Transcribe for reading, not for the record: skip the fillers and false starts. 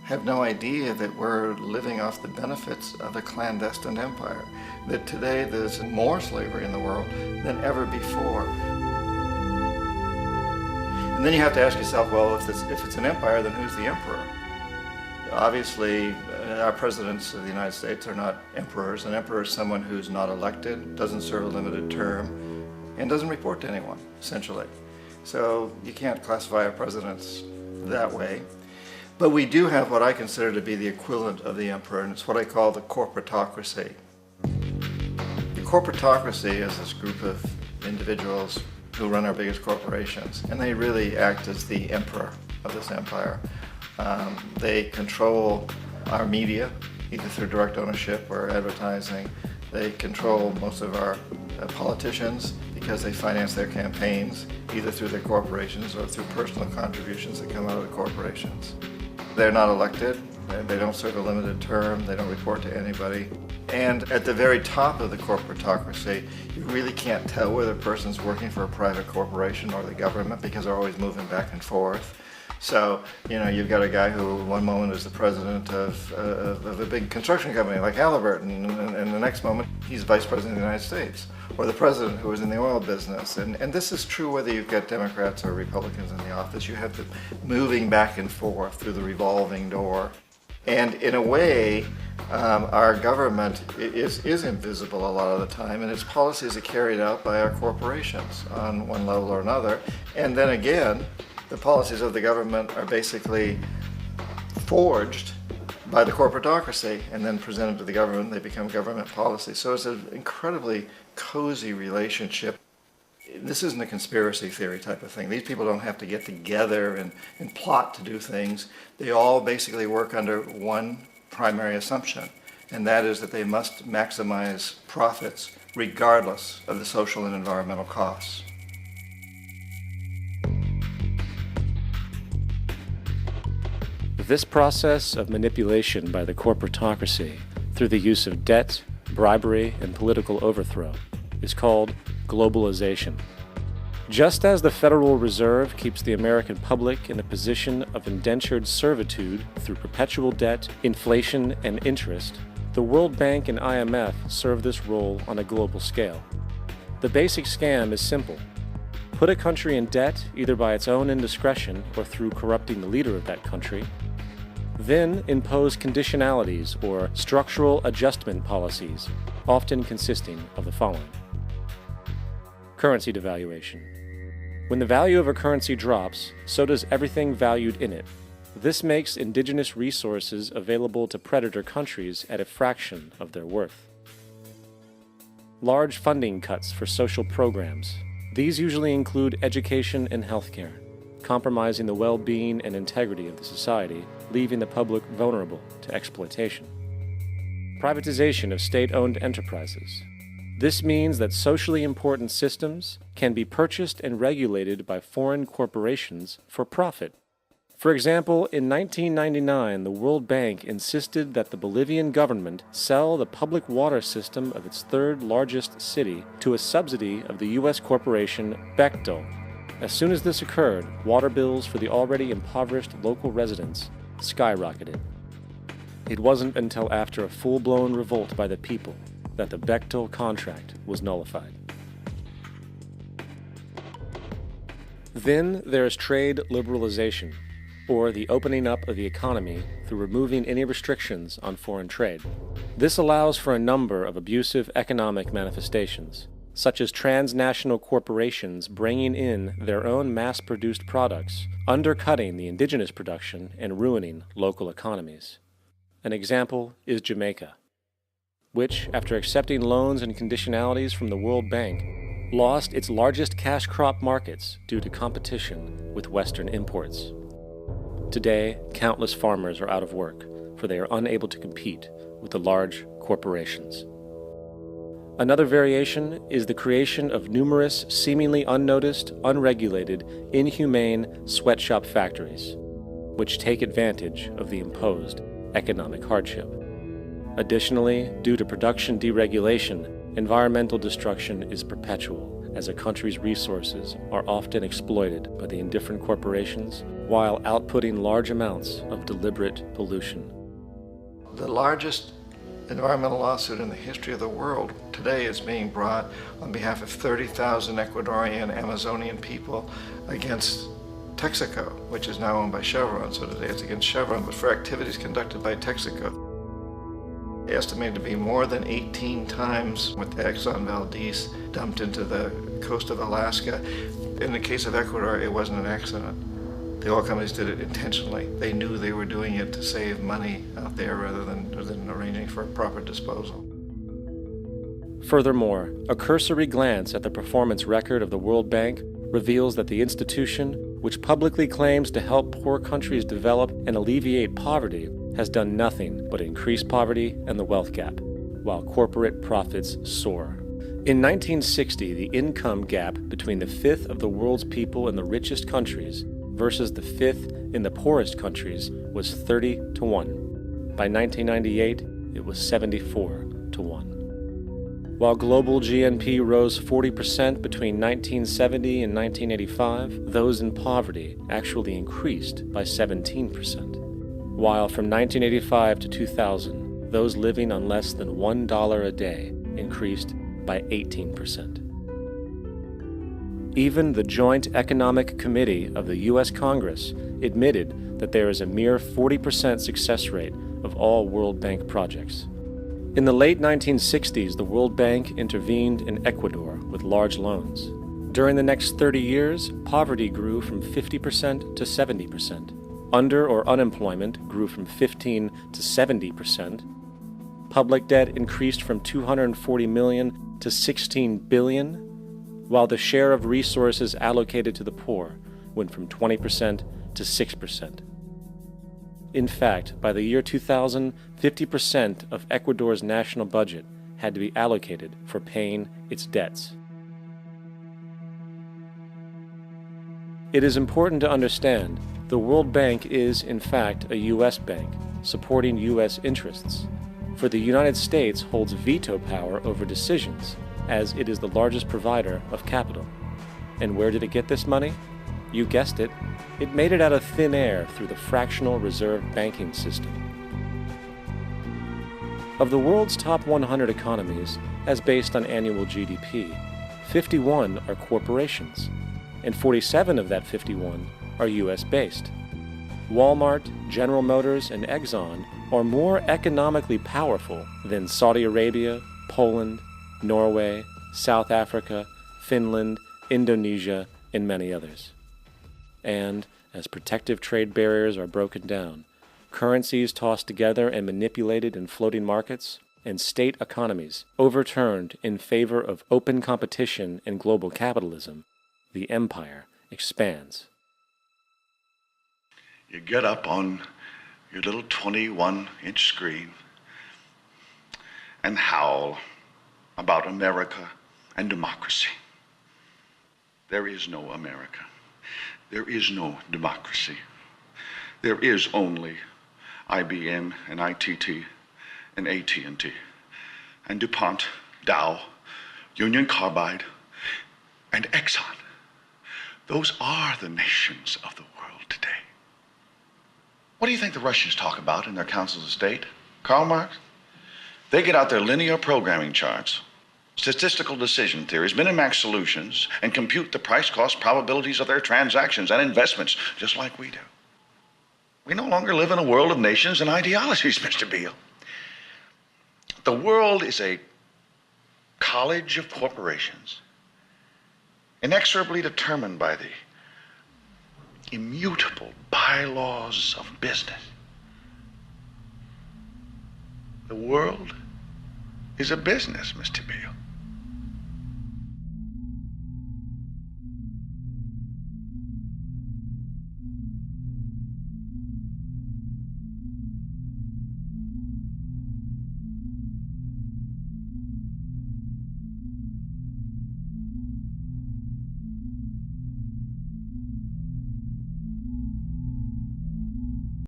have no idea that we're living off the benefits of a clandestine empire, that today there's more slavery in the world than ever before. And then you have to ask yourself, well, if it's an empire, then who's the emperor? Obviously, our presidents of the United States are not emperors. An emperor is someone who's not elected, doesn't serve a limited term, and doesn't report to anyone, essentially. So you can't classify our presidents that way. But we do have what I consider to be the equivalent of the emperor, and it's what I call the corporatocracy. The corporatocracy is this group of individuals who run our biggest corporations, and they really act as the emperor of this empire. They control our media, either through direct ownership or advertising. They control most of our politicians because they finance their campaigns, either through their corporations or through personal contributions that come out of the corporations. They're not elected, they don't serve a limited term, they don't report to anybody. And at the very top of the corporatocracy, you really can't tell whether a person's working for a private corporation or the government because they're always moving back and forth. So, you've got a guy who one moment is the president of a big construction company like Halliburton, and the next moment he's vice president of the United States, or the president who is in the oil business. And this is true whether you've got Democrats or Republicans in the office. You have the moving back and forth through the revolving door. And in a way, our government is invisible a lot of the time, and its policies are carried out by our corporations on one level or another. And then again, the policies of the government are basically forged by the corporatocracy and then presented to the government. They become government policy. So it's an incredibly cozy relationship. This isn't a conspiracy theory type of thing. These people don't have to get together and plot to do things. They all basically work under one primary assumption, and that is that they must maximize profits regardless of the social and environmental costs. This process of manipulation by the corporatocracy through the use of debt, bribery, and political overthrow is called globalization. Just as the Federal Reserve keeps the American public in a position of indentured servitude through perpetual debt, inflation, and interest, the World Bank and IMF serve this role on a global scale. The basic scam is simple. Put a country in debt either by its own indiscretion or through corrupting the leader of that country, then impose conditionalities or structural adjustment policies, often consisting of the following. Currency devaluation. When the value of a currency drops, so does everything valued in it. This makes indigenous resources available to predator countries at a fraction of their worth. Large funding cuts for social programs. These usually include education and healthcare, compromising the well-being and integrity of the society, leaving the public vulnerable to exploitation. Privatization of state-owned enterprises. This means that socially important systems can be purchased and regulated by foreign corporations for profit. For example, in 1999, the World Bank insisted that the Bolivian government sell the public water system of its third largest city to a subsidy of the U.S. corporation Bechtel. As soon as this occurred, water bills for the already impoverished local residents skyrocketed. It wasn't until after a full-blown revolt by the people that the Bechtel contract was nullified. Then there is trade liberalization, or the opening up of the economy through removing any restrictions on foreign trade. This allows for a number of abusive economic manifestations, such as transnational corporations bringing in their own mass-produced products, undercutting the indigenous production and ruining local economies. An example is Jamaica, which, after accepting loans and conditionalities from the World Bank, lost its largest cash crop markets due to competition with Western imports. Today, countless farmers are out of work, for they are unable to compete with the large corporations. Another variation is the creation of numerous seemingly unnoticed, unregulated, inhumane sweatshop factories, which take advantage of the imposed economic hardship. Additionally, due to production deregulation, environmental destruction is perpetual, as a country's resources are often exploited by the indifferent corporations while outputting large amounts of deliberate pollution. The largest environmental lawsuit in the history of the world today is being brought on behalf of 30,000 Ecuadorian Amazonian people against Texaco, which is now owned by Chevron. So today it's against Chevron, but for activities conducted by Texaco. Estimated to be more than 18 times what the Exxon Valdez dumped into the coast of Alaska. In the case of Ecuador, it wasn't an accident. The oil companies did it intentionally. They knew they were doing it to save money out there rather than arranging for proper disposal. Furthermore, a cursory glance at the performance record of the World Bank reveals that the institution, which publicly claims to help poor countries develop and alleviate poverty, has done nothing but increase poverty and the wealth gap, while corporate profits soar. In 1960, the income gap between the fifth of the world's people in the richest countries versus the fifth in the poorest countries was 30 to 1. By 1998, it was 74 to 1. While global GNP rose 40% between 1970 and 1985, those in poverty actually increased by 17%. While from 1985 to 2000, those living on less than $1 a day increased by 18%. Even the Joint Economic Committee of the U.S. Congress admitted that there is a mere 40% success rate of all World Bank projects. In the late 1960s, the World Bank intervened in Ecuador with large loans. During the next 30 years, poverty grew from 50% to 70%. Under or unemployment grew from 15 to 70%. Public debt increased from $240 million to $16 billion, while the share of resources allocated to the poor went from 20% to 6%. In fact, by the year 2000, 50% of Ecuador's national budget had to be allocated for paying its debts. It is important to understand the World Bank is, in fact, a U.S. bank, supporting U.S. interests. For the United States holds veto power over decisions, as it is the largest provider of capital. And where did it get this money? You guessed it, it made it out of thin air through the fractional reserve banking system. Of the world's top 100 economies, as based on annual GDP, 51 are corporations, and 47 of that 51 are U.S.-based. Walmart, General Motors, and Exxon are more economically powerful than Saudi Arabia, Poland, Norway, South Africa, Finland, Indonesia, and many others. And, as protective trade barriers are broken down, currencies tossed together and manipulated in floating markets, and state economies overturned in favor of open competition and global capitalism, the empire expands. You get up on your little 21-inch screen and howl about America and democracy. There is no America. There is no democracy. There is only IBM and ITT and AT&T and DuPont, Dow, Union Carbide, and Exxon. Those are the nations of the world today. What do you think the Russians talk about in their councils of state? Karl Marx? They get out their linear programming charts, statistical decision theories, Minimax solutions, and compute the price-cost probabilities of their transactions and investments, just like we do. We no longer live in a world of nations and ideologies, Mr. Beale. The world is a college of corporations, inexorably determined by the immutable bylaws of business. The world is a business, Mr. Beale.